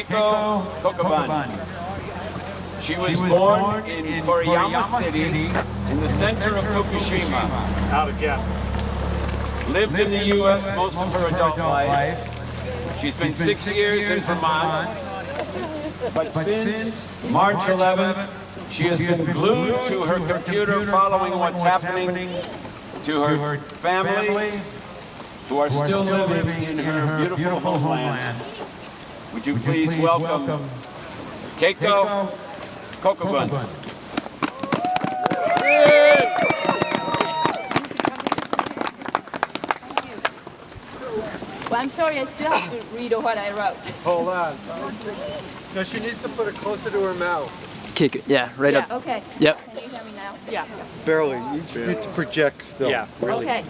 Keiko Kokobun. She was born in Koriyama City in the center of Fukushima. Out again. Lived in the U.S. most of her adult life. She's been 6 years in Vermont. But since March 11th, she has been glued to her computer following what's happening to her family, who are still living in her beautiful homeland. Would you please welcome Keiko Kokobun. Well, I'm sorry, I still have to read what I wrote. Hold on. No, she needs to put it closer to her mouth. Kick, yeah, right up. Okay. Yep. Can you hear me now? Yeah. Barely. You need to project still. Yeah, really. Okay.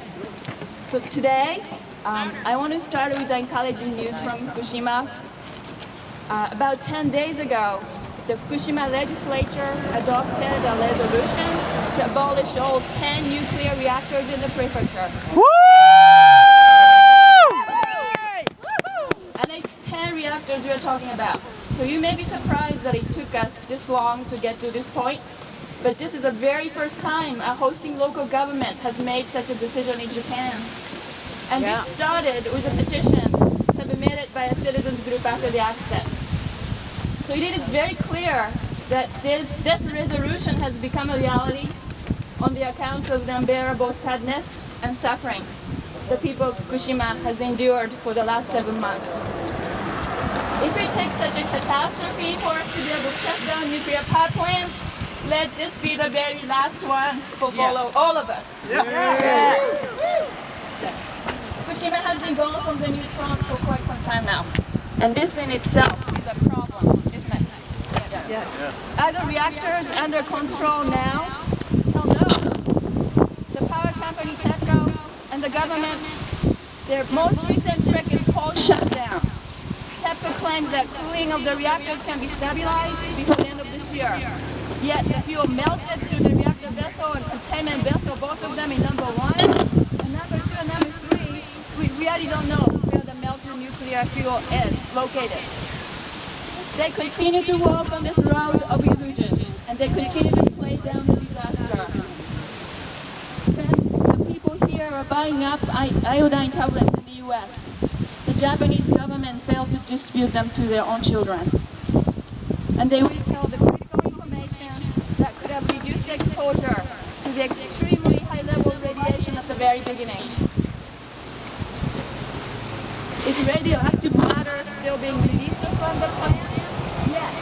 So today, I want to start with the encouraging news from Fukushima. About 10 days ago, the Fukushima legislature adopted a resolution to abolish all 10 nuclear reactors in the prefecture. Woo! And it's 10 reactors we're talking about. So you may be surprised that it took us this long to get to this point, but this is the very first time a hosting local government has made such a decision in Japan. And this started with a petition submitted by a citizens group after the accident. So it is very clear that this resolution has become a reality on the account of the unbearable sadness and suffering the people of Fukushima has endured for the last 7 months. If it takes such a catastrophe for us to be able to shut down nuclear power plants, let this be the very last one for all of us. Fukushima has been gone from the news front for quite some time now. And this in itself is a problem, isn't it? Are the reactors under control now? Hell no. The power company TEPCO and the government, their most recent trick is called shutdown. TEPCO claims that cooling of the reactors can be stabilized before the end of this year. Yet the fuel melted through the reactor vessel and containment vessel, both of them in number 1. And number 2 and number 3, we really don't know where the melted nuclear fuel is located. They continue to walk on this road of illusion, and they continue to play down the disaster. The people here are buying up iodine tablets in the US. The Japanese government failed to distribute them to their own children. And they withheld the critical information that could have reduced the exposure to the extremely high-level radiation at the very beginning. Is radioactive matter still being released from the plant? Yes.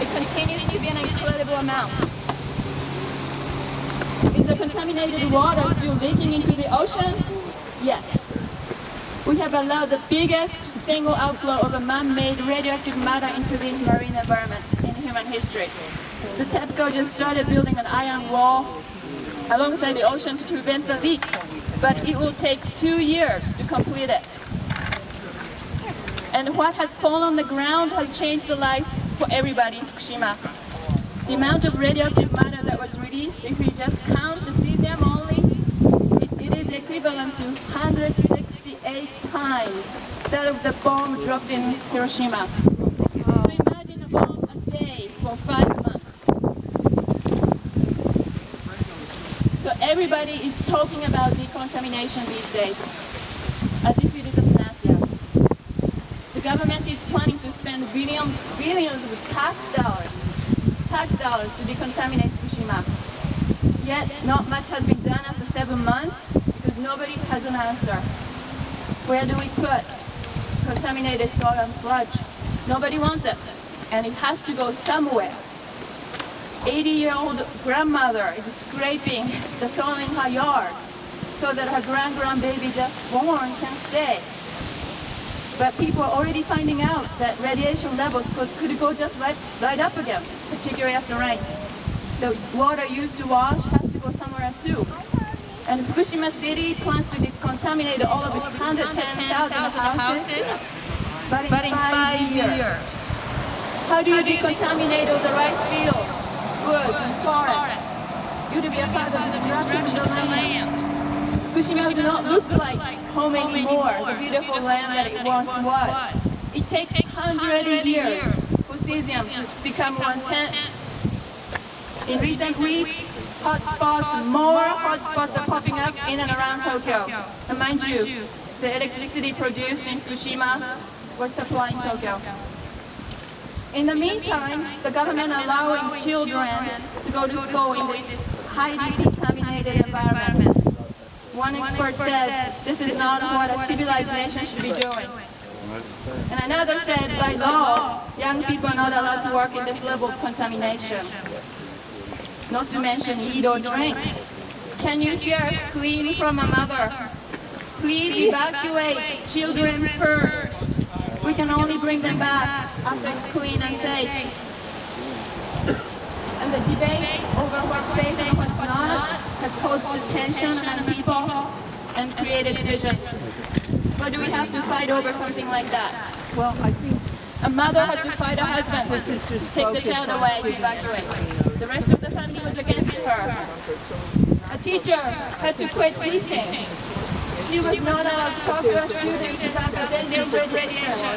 It continues to be an incredible amount. Is the contaminated water still leaking into the ocean? Yes. We have allowed the biggest single outflow of a man-made radioactive matter into the marine environment in human history. The TEPCO just started building an iron wall alongside the ocean to prevent the leak, but it will take 2 years to complete it. And what has fallen on the ground has changed the life for everybody in Fukushima. The amount of radioactive matter that was released, if we just count the cesium only, it is equivalent to 168 times that of the bomb dropped in Hiroshima. So imagine a bomb a day for 5 months. So everybody is talking about decontamination these days, as if it is a panacea. The government is planning to spend billions of tax dollars to decontaminate Fukushima. Yet, not much has been done after 7 months because nobody has an answer. Where do we put contaminated soil and sludge? Nobody wants it, and it has to go somewhere. 80-year-old grandmother is scraping the soil in her yard so that her grandbaby just born can stay. But people are already finding out that radiation levels could go just right up again, particularly after rain. The water used to wash has to go somewhere too. And Fukushima City plans to decontaminate all of its 110,000 houses, but in 5 years. How do you decontaminate all the rice fields, woods, and forests? It would be a cause of destruction of the land. Fukushima would not look like home anymore, the beautiful land that it once was. It takes 100 years for cesium to become 1/10. In recent weeks, more hotspots are popping up in and around Tokyo. And mind you, the electricity produced in Fukushima was supplying Tokyo. In the meantime, the government allowing children to go to school in this highly contaminated environment. One expert said, this is not what a civilized nation should be doing. And another said, by law, young people are not allowed to work in this level of contamination. Not to mention eat or drink. Can you hear a scream from a mother? Please evacuate children first. We can only bring them back after it's clean and safe. And the debate over what's safe and what's not has caused tension among people and created divisions. Why do we have to fight over something like that? Well, I think a mother had to fight her husband to take the child away to evacuate. The rest of the family was against her. A teacher had to quit teaching. She was not allowed to talk to her students about the dangerous radiation.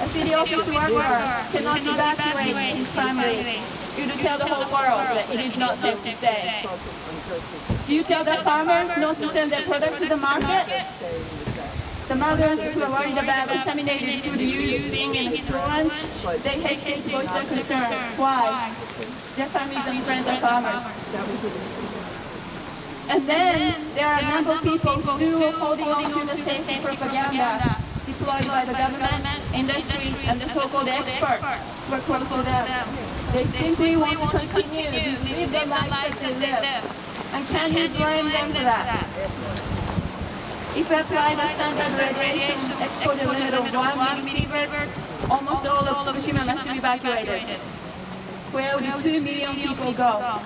A city office worker cannot evacuate his family. You do tell the whole world that it is not safe to stay. Do you tell the farmers not to send their product to the market? The mothers who are worried about contaminated food used being in school lunch, they hesitate to voice their concern. Why? Their families and friends are farmers. And then there are a number of people still holding on to the safety propaganda deployed by the government, industry, and the so-called experts who are close to them. They simply want to continue to live the life that they live. And can you blame them for that? If we apply the standard radiation exposure limit of 1 millisievert, almost all of Fukushima must be evacuated. Where would 2 million people go?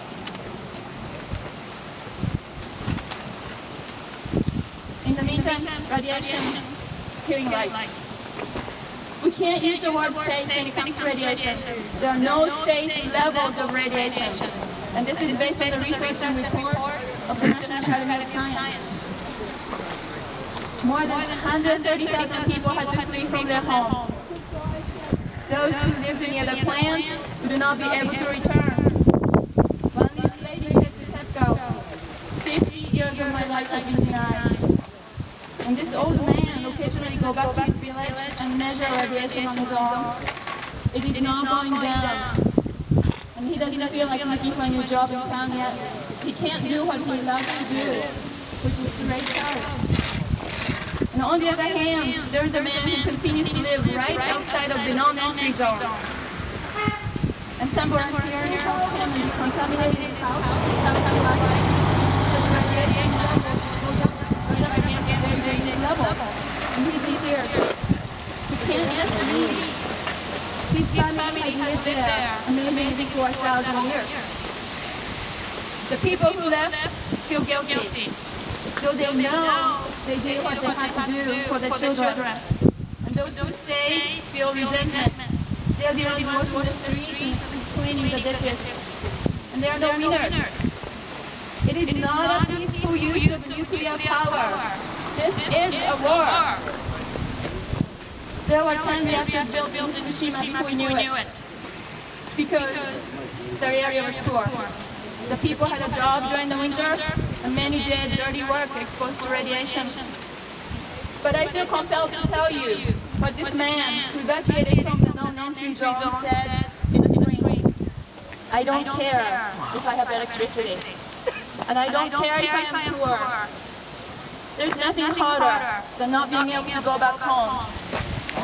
In the meantime, radiation is killing life. We can't use the word safe when it comes to radiation. There are no safe levels of radiation. And this is based on the research and reports of the National Academy of Science. More than 130,000 people had to flee from their home. Those who lived near the plant would not be able to return. One little lady said to TEPCO, 50 years of my life has been denied. And this old man occasionally goes back to his village and measure radiation on his own. It is not going down. And he doesn't feel like looking for a new job in town yet. He can't do what he loves to do, which is to raise cows. And on the other hand, there's a man who continues to live right outside of the non-entry zone. And some volunteers helped him in the contaminated house, the radiation level goes up right up against the very dangerous level. And he's in tears. He can't just leave. His family has lived there maybe for 1,000 years. The people who left feel guilty. Though they know they did what they had to do for the children. And those who stay feel resentment. They are the ones washing the streets and cleaning the ditches. And there are no winners. It is not a peaceful use of nuclear power. This is a war. There were 10 reactors built in Fukushima before we knew it. Because the area was poor. The people had a job during the winter, and many did dirty work exposed to radiation. But I feel compelled to tell you what this man who evacuated from the non-entry zone said in the screen. I don't care if I have electricity. And I don't care if I am poor. There's nothing harder than not being able to go back home,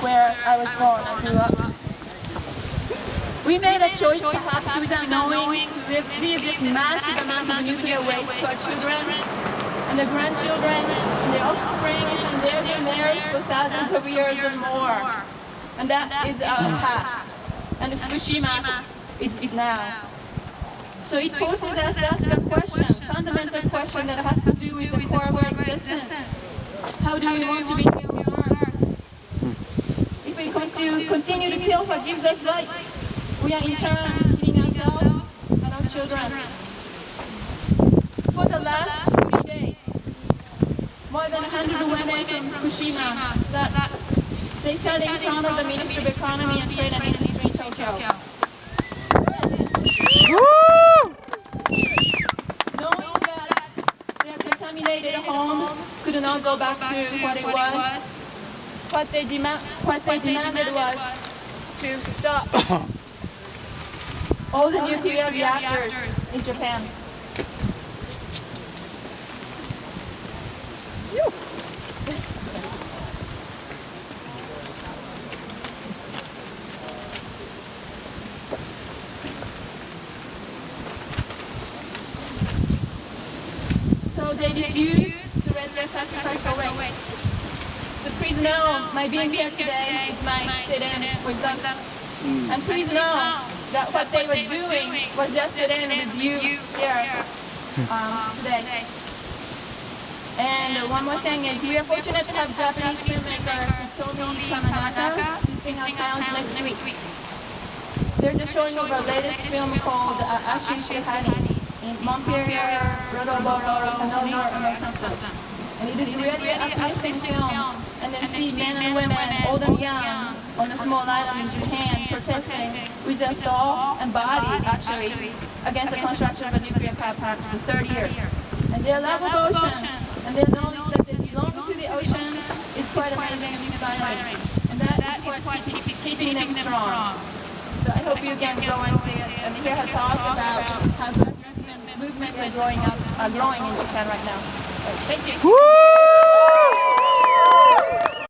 where I was born and grew up. We made a choice, perhaps without knowing, to leave this massive amount of nuclear waste to our children and their grandchildren and their offspring and theirs for thousands of years and more. And that is our past. And Fukushima is now. So it forces us to ask a question, a fundamental question that has to do with the core of our existence. How do we want to be here on Earth? If we want to continue to kill what gives us life, we are in turn killing ourselves and our children. For the last 3 days, more than 100 women from Fukushima sat They sat in front of the Ministry of Economy and Trade and Industry in Tokyo. Knowing that their contaminated home could not go back to what it was, what they demanded was to stop all the nuclear reactors in Japan. So they refused to raise their sacrifice for waste. So please know, my being here today is my sit-in with them. And please know that what they were doing was just sit-in with you here today. And one more thing is, we are fortunate to have Japanese filmmaker Hitomi Kamanaka visiting our towns next week. They're just showing over a latest film called Ashishihani in Montpelier, Rodoboro, Hanoi, and Southampton. And it is really an uplifting film, and then see men and women, old and young, on a small island in Japan protesting with their soul and body, actually, against the construction of a nuclear power plant for 30 years. And their love of ocean and their knowledge that they belong to the ocean is quite amazing and inspiring. And that is what keeps keeping them strong. So I hope you can go and see it and hear her talk about how grassroots movements are growing in Japan right now. Thank you.